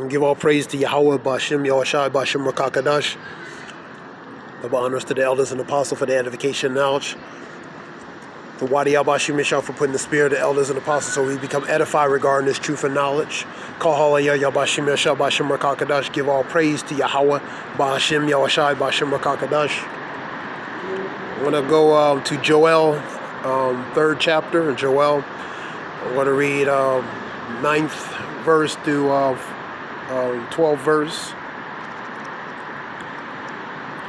Give all praise to Yahweh, Bashim, Yahushai, Bashim, Rakakadash. Double honors to the elders and apostles for the edification and knowledge. The Wadi Yabashim Mishal for putting the spirit of the elders and apostles so we become edified regarding this truth and knowledge. Kahalaya Yabashim Yashal Bashim Rakakadash. Give all praise to Yahweh, Bashim, Yahushai, Bashim, Rakakadash. I'm going to go to Joel, 3rd chapter in Joel. I'm going to read 9th verse through 12th verse.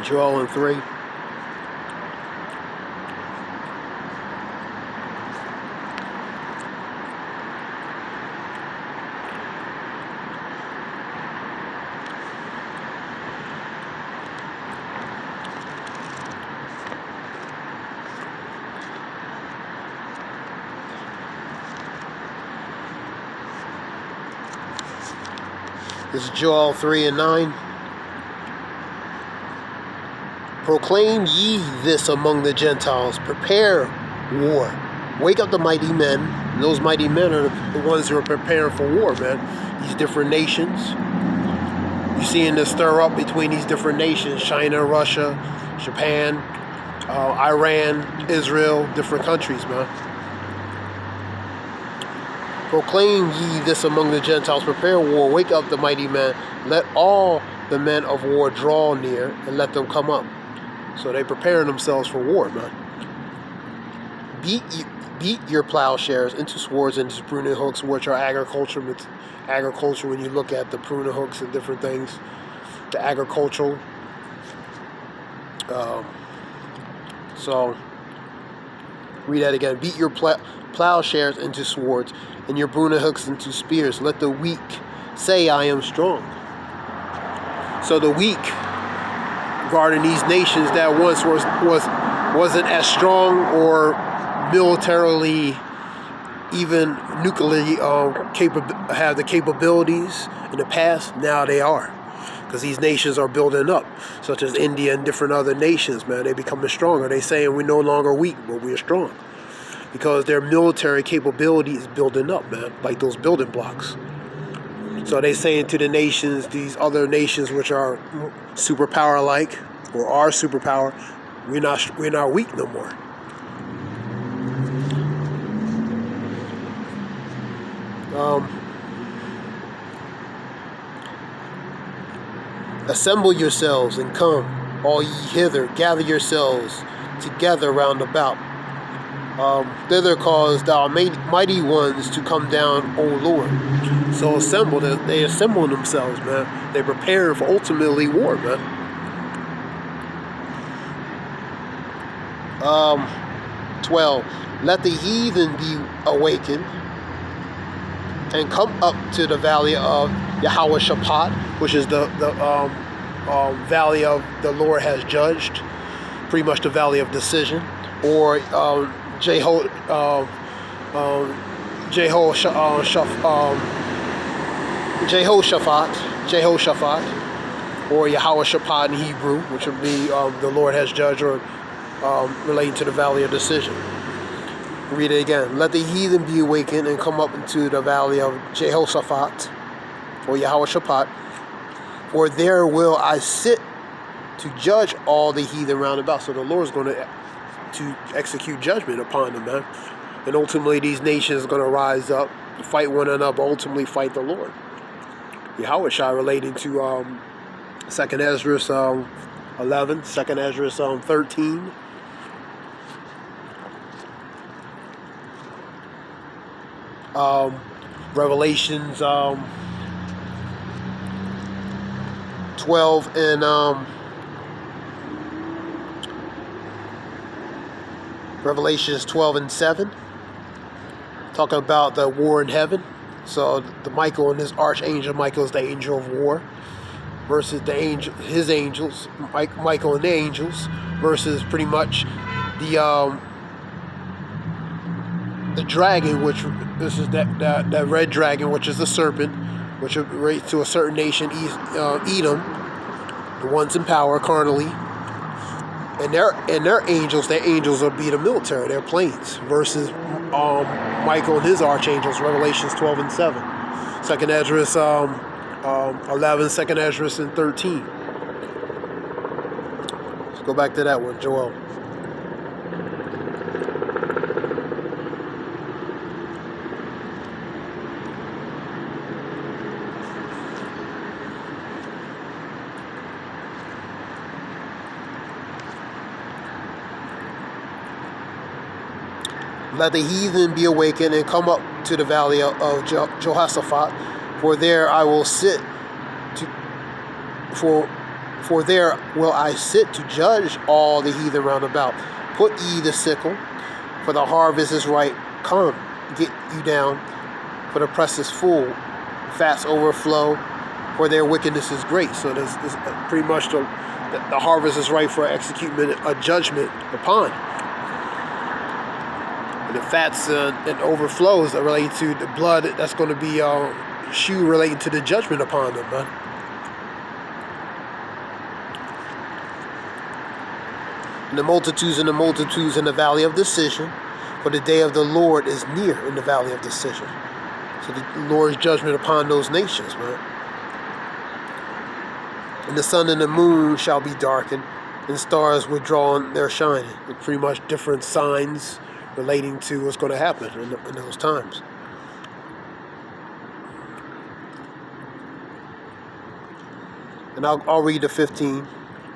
Joel 3. This is Joel 3 and 9. Proclaim ye this among the Gentiles. Prepare war. Wake up the mighty men. And those mighty men are the ones who are preparing for war, man. These different nations. You're seeing this stir up between these different nations. China, Russia, Japan, Iran, Israel, different countries, man. Proclaim ye this among the Gentiles. Prepare war. Wake up the mighty men. Let all the men of war draw near and let them come up. So they're preparing themselves for war, man. Beat your plowshares into swords and into pruning hooks, which are agriculture. When you look at the pruning hooks and different things, the agricultural. So read that again. Beat your plowshares into swords and your pruning hooks into spears. Let the weak say, I am strong. So the weak guarding these nations that once wasn't as strong or militarily, even nuclearly have the capabilities in the past, now they are. Because these nations are building up, such as India and different other nations, man. They're becoming stronger. They're saying we're no longer weak, but we're strong. Because their military capability is building up, man, like those building blocks. So they saying to the nations, these other nations which are superpower-like or are superpower, we're not weak no more. Assemble yourselves and come, all ye hither. Gather yourselves together round about. Thither cause thou mighty ones to come down, O Lord. So assemble, they assemble themselves, man. They prepare for ultimately war, man. 12. Let the heathen be awakened and come up to the valley of Yahweh Shaphat, which is the valley of the Lord has judged, pretty much the valley of decision, or Jehoshaphat, or Yahweh Shaphat in Hebrew, which would be the Lord has judged, or relating to the valley of decision. Read it again. Let the heathen be awakened and come up into the valley of Jehoshaphat, or Yahweh Shaphat, for there will I sit to judge all the heathen round about. So the Lord's going to execute judgment upon them, man. And ultimately these nations are going to rise up, fight one another, ultimately fight the Lord. Yahweh Shai relating to 2nd Ezra 11, 2nd Ezra 13. Revelations 12 and Revelations 12 and 7, talking about the war in heaven. So the Michael and his archangel, Michael is the angel of war, versus his angels, Michael and the angels, versus pretty much the dragon, which this is that red dragon, which is the serpent, which relates to a certain nation, Edom, the ones in power carnally, and their angels will be the military, their planes, versus Michael and his archangels, Revelations 12 and 7. 2nd Ezra 11, 2nd Ezra, and 13. Let's go back to that one, Joel. Let the heathen be awakened and come up to the valley of Jehoshaphat, for there I will sit for there will I sit to judge all the heathen round about. Put ye the sickle, for the harvest is ripe. Come, get you down, for the press is full, fats overflow, for their wickedness is great. So this pretty much the harvest is ripe for execution, a judgment upon. And the fats and overflows that relate to the blood that's going to be relating to the judgment upon them, man. And the multitudes in the valley of decision, for the day of the Lord is near in the valley of decision. So the Lord's judgment upon those nations, man. And the sun and the moon shall be darkened, and stars withdrawn their shining. It's pretty much different signs relating to what's going to happen in those times. And I'll read the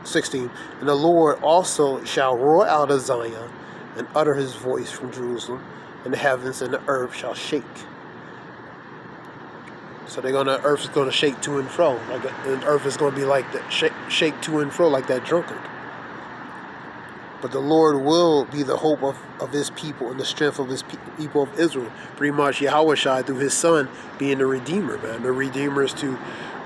16. And the Lord also shall roar out of Zion, and utter his voice from Jerusalem, and the heavens and the earth shall shake. So earth is going to shake to and fro, and earth is going to be like that, shake to and fro like that drunkard. But the Lord will be the hope of his people and the strength of his people of Israel. Pretty much Yahushua through his son being the Redeemer, man. The Redeemer is to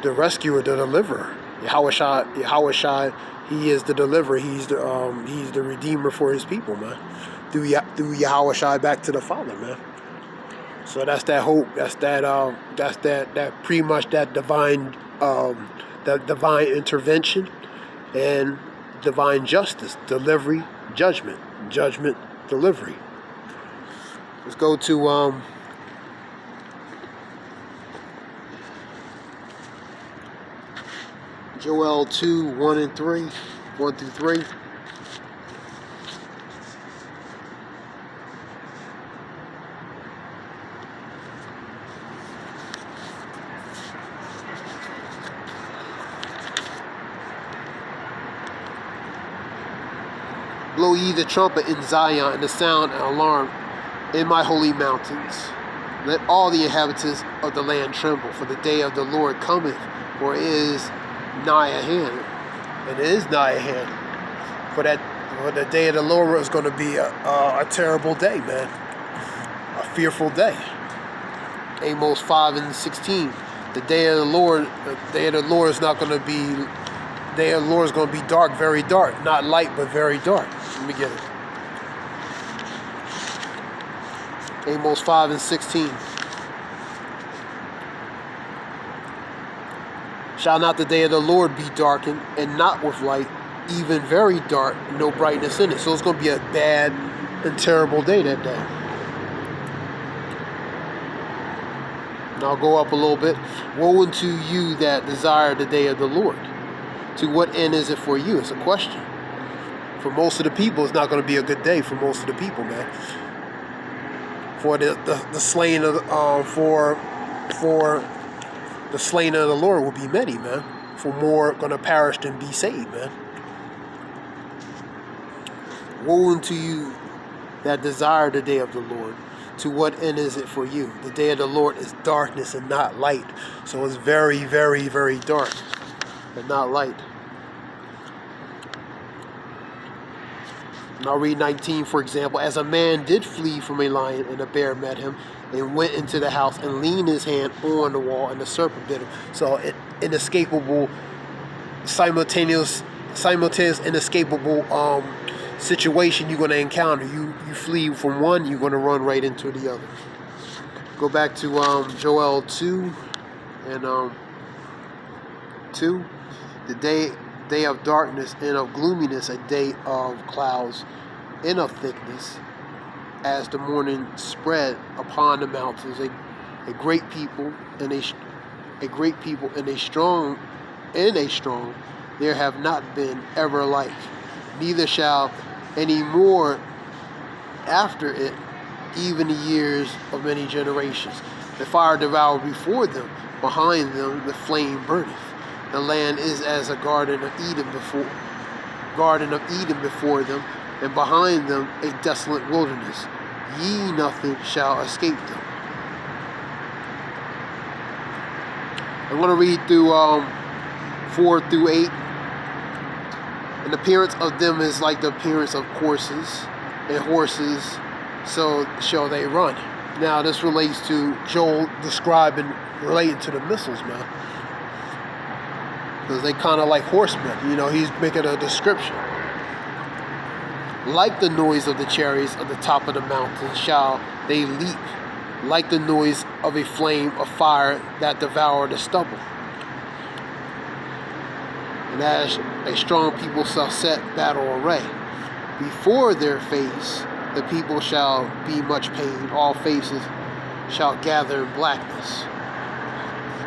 the rescuer, the deliverer. Yahushua, he is the deliverer. He's the Redeemer for his people, man. Through Yahushua back to the Father, man. So that's that hope. That's that pretty much that divine intervention and divine justice, delivery, judgment, delivery. Let's go to Joel 2, 1 through 3. Blow ye the trumpet in Zion, and the sound and alarm in my holy mountains. Let all the inhabitants of the land tremble, for the day of the Lord cometh, for it is nigh at hand. And it is nigh at hand. For the day of the Lord is going to be a terrible day, man. A fearful day. Amos 5 and 16. The day of the Lord is not going to be. The day of the Lord is going to be dark, very dark. Not light, but very dark. Let me get it. Amos 5 and 16. Shall not the day of the Lord be darkened, and not with light, even very dark, no brightness in it? So it's going to be a bad and terrible day that day. And I'll go up a little bit. Woe unto you that desire the day of the Lord. To what end is it for you? It's a question. For most of the people, it's not going to be a good day for most of the people, man. For the slain of for the slain of the Lord will be many, man. For more going to perish than be saved, man. Woe unto you that desire the day of the Lord. To what end is it for you? The day of the Lord is darkness and not light. So it's very, very, very dark and not light. And I'll read 19, for example. As a man did flee from a lion, and a bear met him, and went into the house, and leaned his hand on the wall, and the serpent bit him. So inescapable, simultaneous, inescapable situation you're going to encounter. You flee from one, you're going to run right into the other. Go back to Joel 2 and 2. The day of darkness and of gloominess, a day of clouds and of thickness, as the morning spread upon the mountains, a great people and a great people, and a strong, there have not been ever like, neither shall any more after it, even the years of many generations. The fire devoured before them, behind them the flame burneth. The land is as a garden of Eden before them, and behind them a desolate wilderness. Ye nothing shall escape them. I'm going to read through 4 through 8. And the appearance of them is like the appearance of horses, and horses so shall they run. Now this relates to Joel describing, relating to the missiles, man. Because they kind of like horsemen. He's making a description. Like the noise of the chariots at the top of the mountain shall they leap, like the noise of a flame of fire that devour the stubble. And as a strong people shall set battle array. Before their face the people shall be much pain, all faces shall gather in blackness.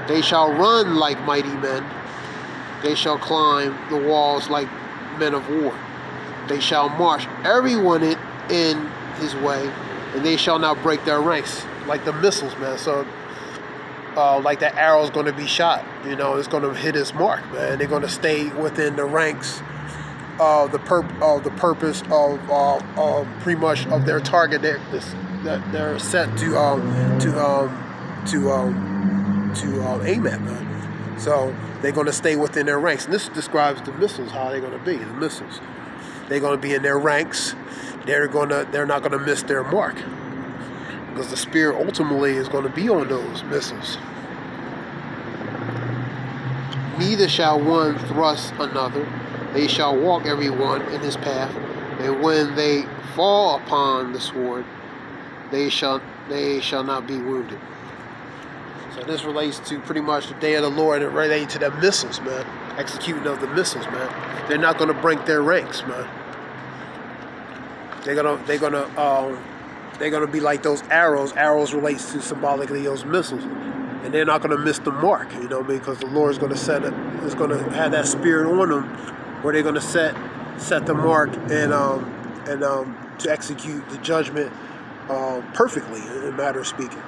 They shall run like mighty men, they shall climb the walls like men of war. They shall march everyone in his way, and they shall not break their ranks. Like the missiles, man. So like the arrow's going to be shot, it's going to hit its mark, man. They're going to stay within the ranks of the purpose of pretty much of their target that they're set to aim at, man. So they're going to stay within their ranks, and this describes the missiles, how they're going to be. The missiles, they're going to be in their ranks. They're not going to miss their mark, because the Spirit ultimately is going to be on those missiles. Neither shall one thrust another, they shall walk every one in his path, and when they fall upon the sword, they shall not be wounded. So this relates to pretty much the day of the Lord, and relating to the missiles, man. Executing of the missiles, man. They're not going to break their ranks, man. They're gonna be like those arrows. Arrows relates to symbolically those missiles, and they're not gonna miss the mark. Because the Lord is gonna is gonna have that Spirit on them, where they're gonna set the mark and to execute the judgment perfectly, in a matter of speaking.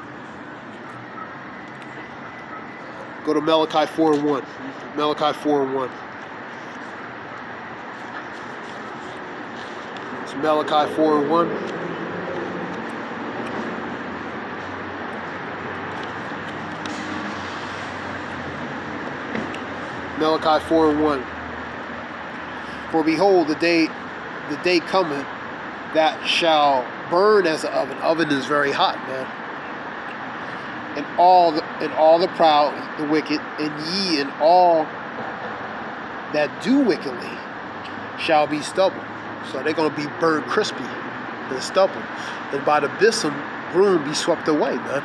Go to Malachi 4:1. Malachi 4:1. It's Malachi 4:1. Malachi 4:1. For behold, the day cometh that shall burn as an oven. Oven is very hot, man. And all the proud, the wicked, and ye and all that do wickedly shall be stubble. So they're going to be burned crispy and stubble, and by the broom be swept away, man.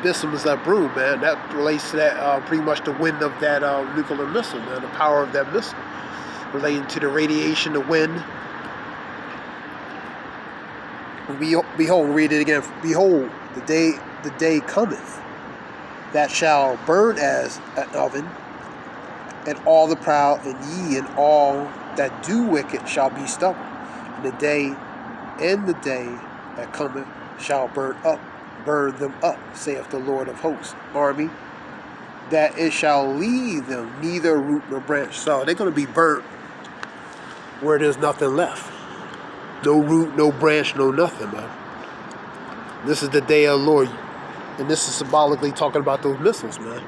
Bism is that broom, man. That relates to that pretty much the wind of that nuclear missile, man. The power of that missile, relating to the radiation, the wind. Behold, read it again. Behold, the day cometh that shall burn as an oven, and all the proud, and ye and all that do wicked shall be stubble. And the day that cometh shall burn them up, saith the Lord of hosts, army, that it shall leave them neither root nor branch. So they're going to be burnt where there's nothing left. No root, no branch, no nothing, man. This is the day of the Lord. And this is symbolically talking about those missiles, man.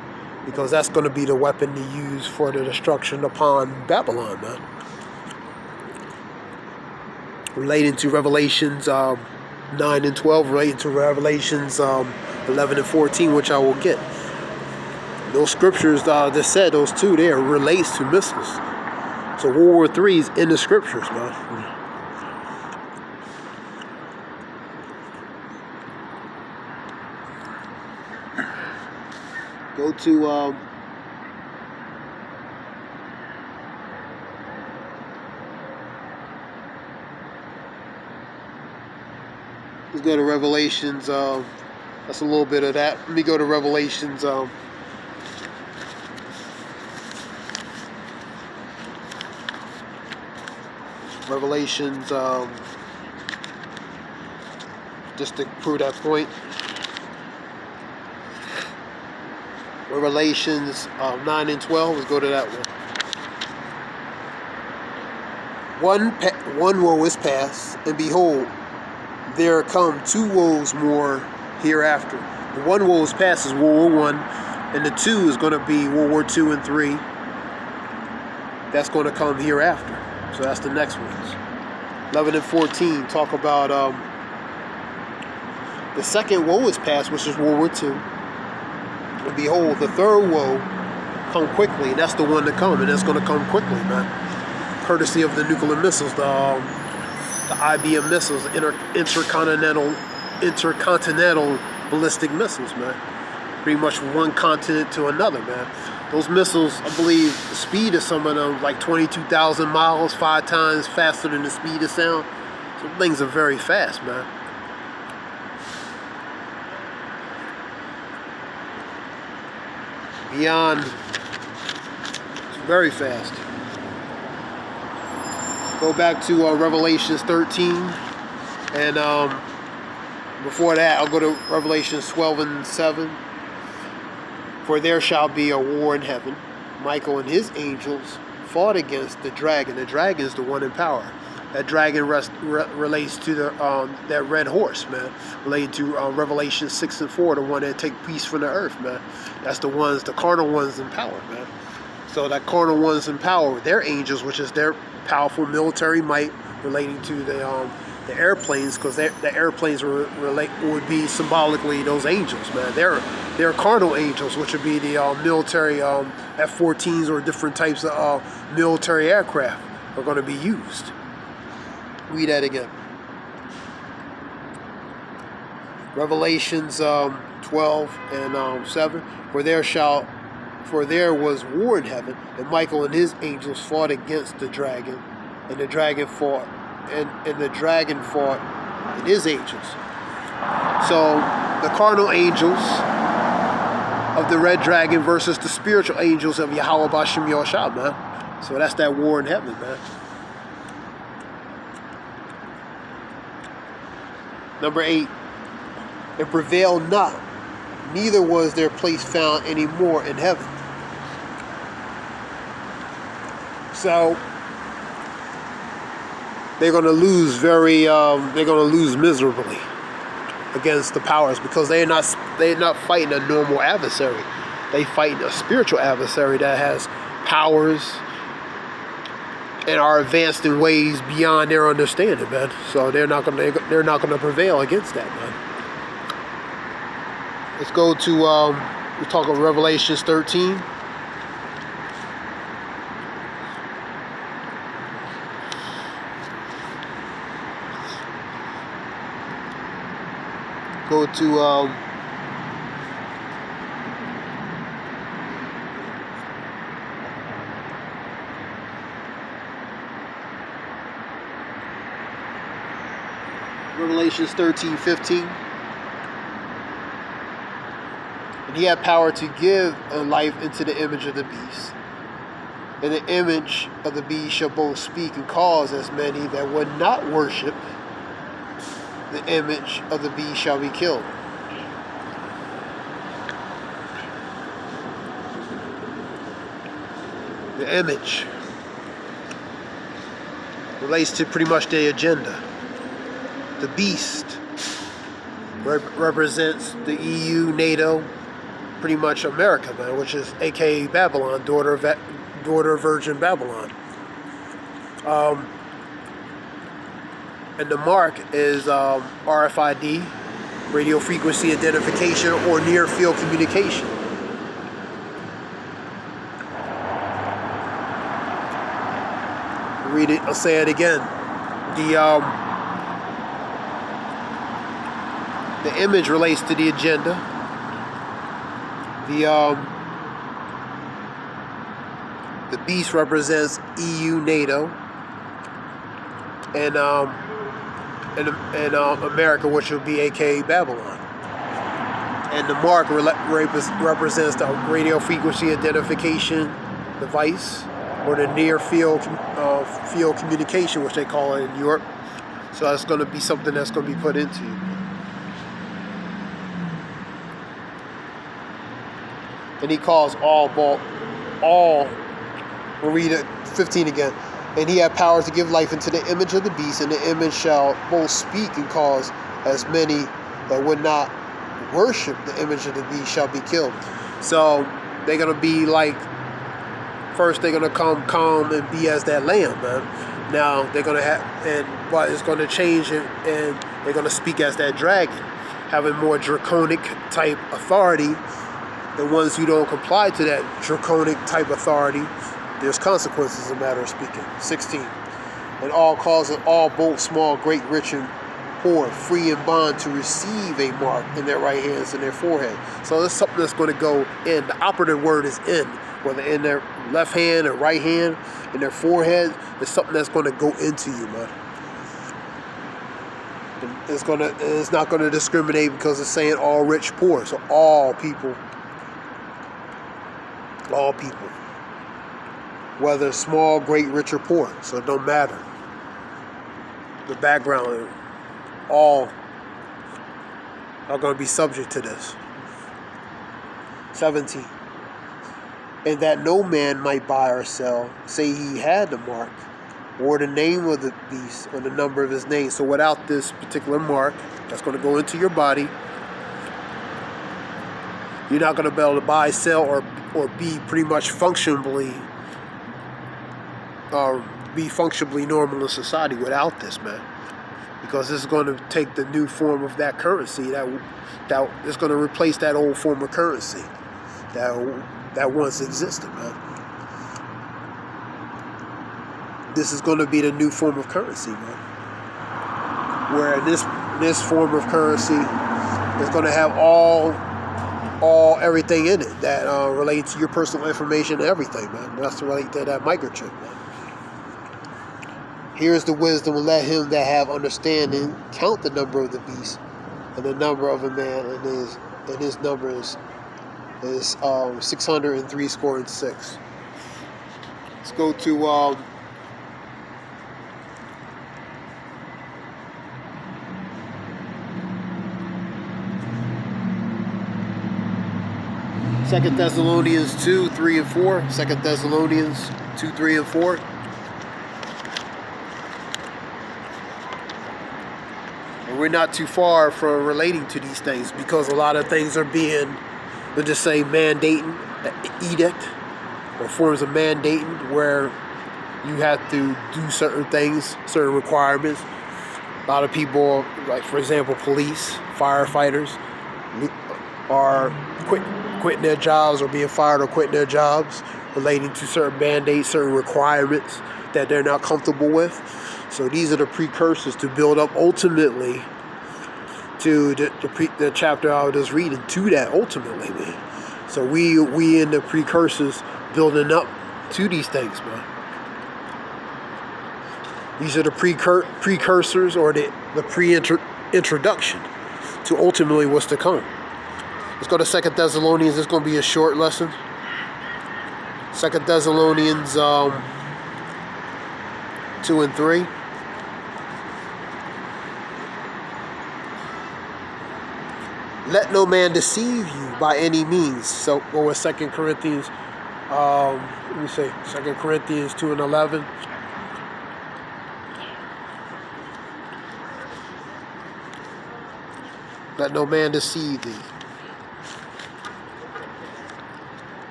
Because that's going to be the weapon to use for the destruction upon Babylon, man. Relating to Revelations 9 and 12, relating to Revelations 11 and 14, which I will get. Those scriptures that said, those two there, relates to missiles. So World War III is in the scriptures, man. Go to let's go to Revelations That's a little bit of that. Let me go to Revelations. Revelations, just to prove that point. Revelations 9 and 12. Let's go to that one. One woe is past, and behold, there come 2 woes more hereafter. The 1 woe is past is World War I, and the 2 is going to be World War II and 3. That's going to come hereafter. So that's the next ones. 11 and 14 talk about the second woe is past, which is World War II. And behold, the 3rd woe come quickly, and that's the one to come, and that's going to come quickly, man. Courtesy of the nuclear missiles, the IBM missiles, intercontinental ballistic missiles, man. Pretty much from one continent to another, man. Those missiles, I believe, the speed of some of them, like 22,000 miles, 5 times faster than the speed of sound. Some things are very fast, man. Beyond, it's very fast. Go back to Revelations 13, and before that, I'll go to Revelations 12 and 7. For there shall be a war in heaven. Michael and his angels fought against the dragon. The dragon is the one in power. That dragon relates to that red horse, man. Related to Revelation 6 and 4, the one that take peace from the earth, man. That's the carnal ones in power, man. So that carnal ones in power, their angels, which is their powerful military might, relating to the airplanes, because the airplanes would be symbolically those angels, man. They're carnal angels, which would be the military F-14s or different types of military aircraft are going to be used. Read that again. Revelations 12 and 7. For there was war in heaven, and Michael and his angels fought against the dragon, and the dragon fought, and the dragon fought and his angels. So the carnal angels of the red dragon versus the spiritual angels of Yahweh B'Shem Yahushua, man. So that's that war in heaven, man. Number 8, it prevailed not, neither was their place found any more in heaven. So they're going to lose miserably against the powers, because they're not fighting a normal adversary. They fighting a spiritual adversary that has powers and are advanced in ways beyond their understanding, man. So they're not gonna prevail against that, man. Let's go to we talk about Revelations 13. Go to Revelations 13:15. And he had power to give a life into the image of the beast. And the image of the beast shall both speak and cause as many that would not worship the image of the beast shall be killed. The image relates to pretty much their agenda. The beast represents the EU, NATO, pretty much America, man, which is aka Babylon, daughter of Virgin Babylon. And the mark is RFID, radio frequency identification, or near field communication. Read it. I'll say it again. The image relates to the agenda. The beast represents EU, NATO, and America, which would be aka Babylon. And the mark represents the radio frequency identification device, or the near field communication, which they call it in Europe. So that's going to be something that's going to be put into you. And he calls all, we'll read it 15 again. And he had powers to give life into the image of the beast, and the image shall both speak and cause as many that would not worship the image of the beast shall be killed. So they're going to be like, first they're going to come calm and be as that lamb, man. Now they're going to have, but it's going to change and they're going to speak as that dragon, having more draconic type authority. And ones who don't comply to that draconic type authority, there's consequences, a matter of speaking. 16. And all causes all, both small, great, rich, and poor, free and bond, to receive a mark in their right hands and their forehead. So there's something that's going to go in. The operative word is in, whether in their left hand or right hand, in their forehead. There's something that's going to go into you, man. It's not going to discriminate, because it's saying all rich, poor. So all people, whether small, great, rich, or poor. So it don't matter. The background, all are going to be subject to this. 17. And that no man might buy or sell, say he had the mark, or the name of the beast, or the number of his name. So without this particular mark that's going to go into your body, you're not going to be able to buy, sell, or be pretty much functionally normal in society without this, man. Because this is going to take the new form of that currency that is going to replace that old form of currency that once existed, man. This is going to be the new form of currency, man. Where this form of currency is going to have everything in it that relates to your personal information and everything, man. That's related to that microchip, man. Here is the wisdom, and let him that have understanding count the number of the beast, and the number of a man, and his number is 636. Let's go to 2 Thessalonians 2, 3, and 4. 2 Thessalonians 2, 3, and 4. And we're not too far from relating to these things, because a lot of things are being, let's just say, mandating, edict, or forms of mandating, where you have to do certain things, certain requirements. A lot of people, like for example, police, firefighters, are quitting their jobs, or being fired, or quitting their jobs, relating to certain mandates, certain requirements that they're not comfortable with. So these are the precursors to build up ultimately to the chapter I was just reading, to that ultimately, man. So we in the precursors building up to these things, man. These are the precursors, or the pre-introduction to ultimately what's to come. Let's go to 2 Thessalonians. It's going to be a short lesson. 2 Thessalonians 2 and 3. Let no man deceive you by any means. So go with 2 Corinthians, let me say, 2 Corinthians 2 and 11. Let no man deceive thee.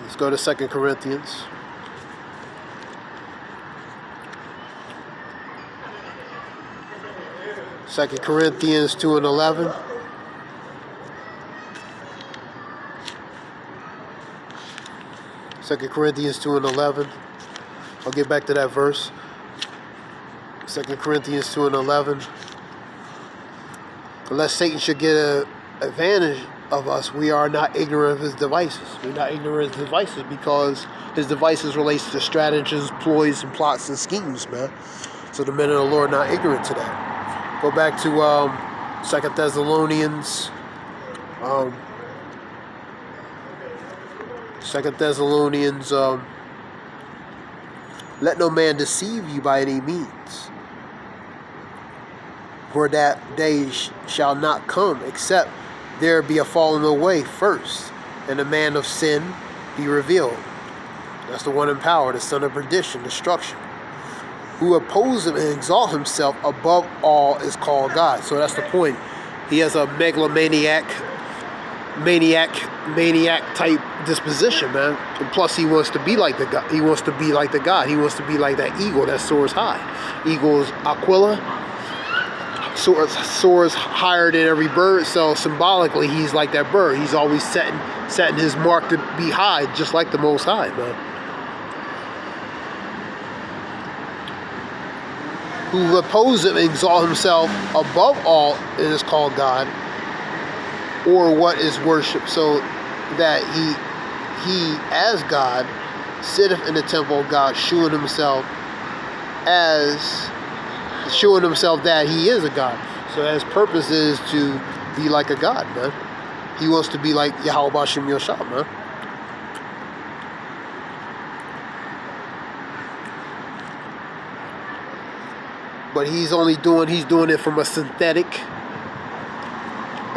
Let's go to 2 Corinthians. Second Corinthians 2 and 11. Second Corinthians 2 and 11. I'll get back to that verse. 2 Corinthians 2 and 11. Unless Satan should get an advantage of us, we are not ignorant of his devices. We're not ignorant of his devices, because his devices relates to stratagems, ploys, and plots and schemes, man. So the men of the Lord are not ignorant to that. Go back to 2 Thessalonians 2 Thessalonians, let no man deceive you by any means, for that day shall not come, except there be a falling away first, and the man of sin be revealed. That's the one in power, the son of perdition, destruction, who opposes him and exalt himself above all is called God. So that's the point. He has a megalomaniac, maniac type disposition, man. And plus, he wants to be like the God. He wants to be like the God. He wants to be like that eagle that soars high. Eagles Aquila soars higher than every bird. So symbolically, he's like that bird. He's always setting his mark to be high, just like the Most High, man. Who opposes him and exalt himself above all and is called God, or what is worshipped, so that he as God sitteth in the temple of God, shewing himself that he is a God. So his purpose is to be like a God, man. He wants to be like Yahweh B'Shem Yoshab, man. But he's doing it from a synthetic,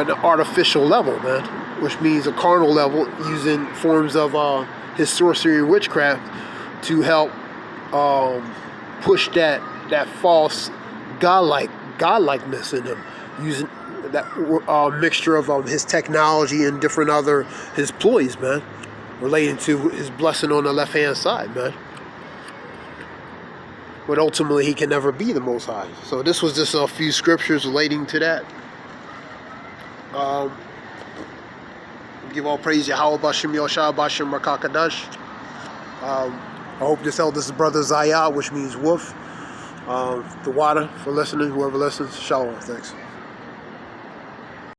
an artificial level, man, which means a carnal level, using forms of his sorcery and witchcraft to help push that false godlikeness in him, using that mixture of his technology and different other his ploys, man, relating to his blessing on the left hand side, man. But ultimately, he can never be the Most High. So this was just a few scriptures relating to that. Give all praise to Yahweh B'Shem Yoshab B'Shem Rakakadash. I hope this held this brother Zayah, which means wolf. The water for listening, whoever listens. Shalom. Thanks.